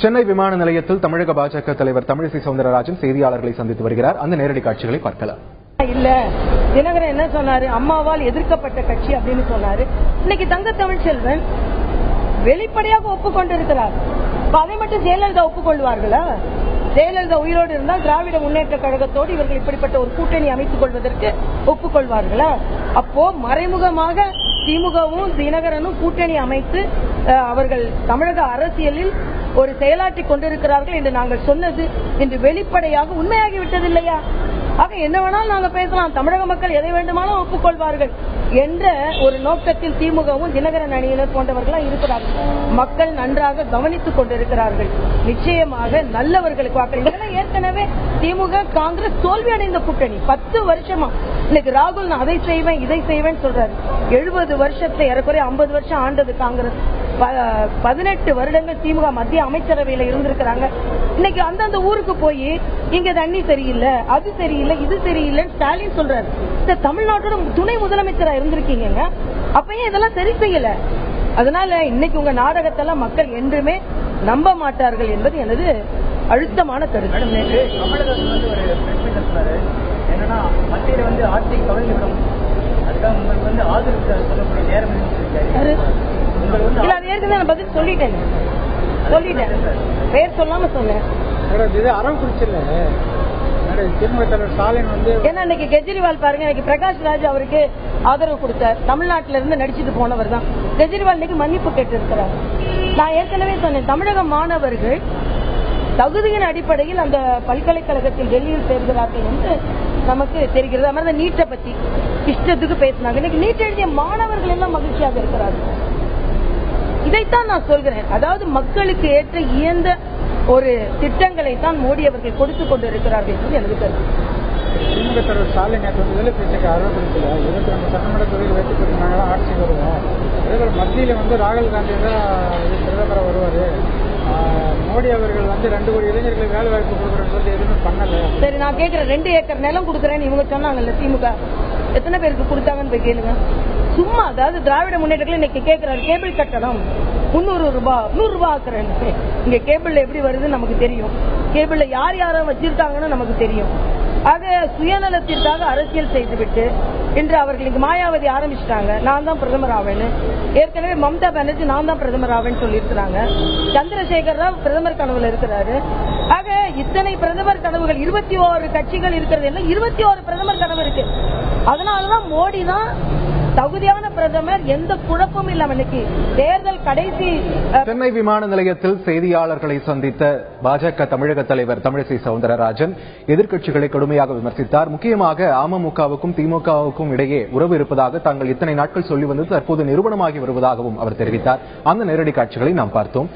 சென்னை விமான நிலையத்தில் தமிழக பாஜக தலைவர் தமிழிசை சவுந்தரராஜன் செய்தியாளர்களை சந்தித்து வருகிறார். அந்த நேரடி காட்சிகளை பார்க்கலாம். இல்ல தினகரன் என்ன சொன்னாரு, அம்மாவால் எதிர்க்கப்பட்ட கட்சி அப்படின்னு சொன்னாரு. இன்னைக்கு தங்க தமிழ்ச்செல்வன் வெளிப்படையாக ஒப்புக்கொண்டிருக்கிறார். அதை மட்டும் ஜெயலலிதா ஒப்புக்கொள்வார்களா? ஜெயலலிதா உயிரோடு இருந்தால் திராவிட முன்னேற்ற கழகத்தோடு இவர்கள் இப்படிப்பட்ட ஒரு கூட்டணி அமைத்துக் கொள்வதற்கு ஒப்புக்கொள்வார்களா? அப்போ மறைமுகமாக திமுகவும் தினகரனும் கூட்டணி அமைத்து அவர்கள் தமிழக அரசியலில் ஒரு செயலாற்றி கொண்டிருக்கிறார்கள் என்று நாங்கள் சொன்னது இன்று வெளிப்படையாக உண்மையாகிவிட்டது இல்லையா? ஆக என்ன வேணாலும் நாங்கள் பேசலாம், தமிழக மக்கள் எதை வேண்டுமானாலும் ஒப்புக்கொள்வார்கள் என்ற ஒரு நோக்கத்தில் திமுகவும் தினகரன் அணியினர் போன்றவர்களாம் இருக்கிறார்கள். மக்கள் நன்றாக கவனித்துக் கொண்டிருக்கிறார்கள். நிச்சயமாக நல்லவர்களுக்கு வாக்களிக்க. ஏற்கனவே திமுக காங்கிரஸ் தோல்வி அடைந்த கூட்டணி 10 வருஷமா. இன்னைக்கு ராகுல் நான் அதை செய்வேன் இதை செய்வேன் சொல்றாரு. 70 வருஷத்தை ஏறக்குறைய 50 வருஷம் ஆண்டது காங்கிரஸ். 18 வருடங்கள் திமுக மத்திய அமைச்சரவையில இருந்திருக்கிறாங்க. இன்னைக்கு அந்தந்த ஊருக்கு போய் இங்க தண்ணி சரியில்லை, அது சரியில்லை, இது சரியில்லைன்னு ஸ்டாலின் சொல்றாரு. இந்த தமிழ்நாட்டோட துணை முதலமைச்சரா இருந்திருக்கீங்க, அப்பயும் இதெல்லாம் சரி செய்யல. அதனால இன்னைக்கு உங்க நாடகத்தெல்லாம் மக்கள் என்றுமே நம்ப மாட்டார்கள் என்பது எனது அழுத்தமான கருத்து. என்னன்னா மத்தியில ஆட்சி கவனிக்கணும், அதுக்காக உங்களுக்கு ஆதரவு சொல்லக்கூடிய நேரம் இல்ல, அது ஏற்கனவே நான் பதில் சொல்லிட்டேன். பேர் சொல்லாம சொன்னேன். ஏன்னா இன்னைக்கு கெஜ்ரிவால் பாருங்க, இன்னைக்கு பிரகாஷ் ராஜ் அவருக்கு ஆதரவு கொடுத்தார். தமிழ்நாட்டில இருந்து நடிச்சுட்டு போனவர் தான் கெஜ்ரிவால். இன்னைக்கு மன்னிப்பு கேட்டு இருக்கிறார். நான் ஏற்கனவே சொன்னேன், தமிழக மாணவர்கள் தகுதியின் அடிப்படையில் அந்த பல்கலைக்கழகத்தில் டெல்லியில் சேர்கிறார்கள் என்று நமக்கு தெரிகிறது. அது மாதிரி நீட்டை பத்தி இஷ்டத்துக்கு பேசினாங்க. இன்னைக்கு நீட் எழுதிய மாணவர்கள் எல்லாம் மகிழ்ச்சியாக இருக்கிறார்கள். இதைத்தான் நான் சொல்கிறேன். அதாவது மக்களுக்கு ஏற்ற இயந்த ஒரு திட்டங்களை தான் மோடி அவர்கள் கொடுத்துக் கொண்டிருக்கிறார்கள் என்று எனக்கு கருத்து. திமுக தலைவர் ஸ்டாலின் பேச்சுக்கு ஆர்வப்படுத்தல 22 சட்டமன்ற தொகுதியில் வைத்து நாங்கள் ஆட்சிக்கு வருவோம். அதேபோல் மத்தியில் ராகுல் காந்தி தான் பிரதமராக வருவாரு. மோடி அவர்கள் 2 கோடி இளைஞர்களுக்கு வேலை வாய்ப்பு கொடுக்குறேன்னு சொல்லி எதுவுமே பண்ணல. சரி, நான் கேட்கிறேன், 2 ஏக்கர் நிலம் கொடுக்குறேன்னு இவங்க சொன்னாங்கல்ல, திமுக எத்தனை பேருக்கு கொடுத்தாங்கன்னு போய் கேளுங்க. சும்மா அதாவது திராவிட முன்னேற்றங்கள் இன்னைக்கு கேட்கிறாரு, கேபிள் கட்டணம் 300 ரூபாய் 100 ரூபாய் ஆக்குறேன். இங்க கேபிள்ல எப்படி வருதுன்னு நமக்கு தெரியும். கேபிள்ல யார் யாரும் வச்சிருக்காங்கன்னு நமக்கு தெரியும். ஆக சுயநலத்திற்காக அரசியல் செய்துவிட்டு இன்று அவர்களுக்கு மாயாவதி ஆரம்பிச்சிட்டாங்க, நான் தான் பிரதமர் ஆவேன்னு. ஏற்கனவே மம்தா பானர்ஜி நான் தான் பிரதமர் ஆவேன்னு சொல்லியிருக்கிறாங்க. சந்திரசேகர் ராவ் பிரதமர் கனவுல இருக்கிறாரு. ஆக இத்தனை பிரதமர் கனவுகள், 21 கட்சிகள் இருக்கிறது, எல்லாம் 21 பிரதமர் கனவு இருக்கு. அதனாலதான் மோடி தான் தகுதியான பிரதமர், எந்த குழப்பமும் இல்லாம. இன்னைக்கு தேர்தல் கடைசி. சென்னை விமான நிலையத்தில் செய்தியாளர்களை சந்தித்த பாஜக தமிழக தலைவர் தமிழிசை சவுந்தரராஜன் எதிர்க்கட்சிகளை கடுமையாக விமர்சித்தார். முக்கியமாக அமமுகவுக்கும் திமுகவுக்கும் இடையே உறவு இருப்பதாக தாங்கள் இத்தனை நாட்கள் சொல்லி வந்தது தற்போது நிரூபணமாகி வருவதாகவும் அவர் தெரிவித்தார். அந்த நேரடி காட்சிகளை நாம் பார்த்தோம்.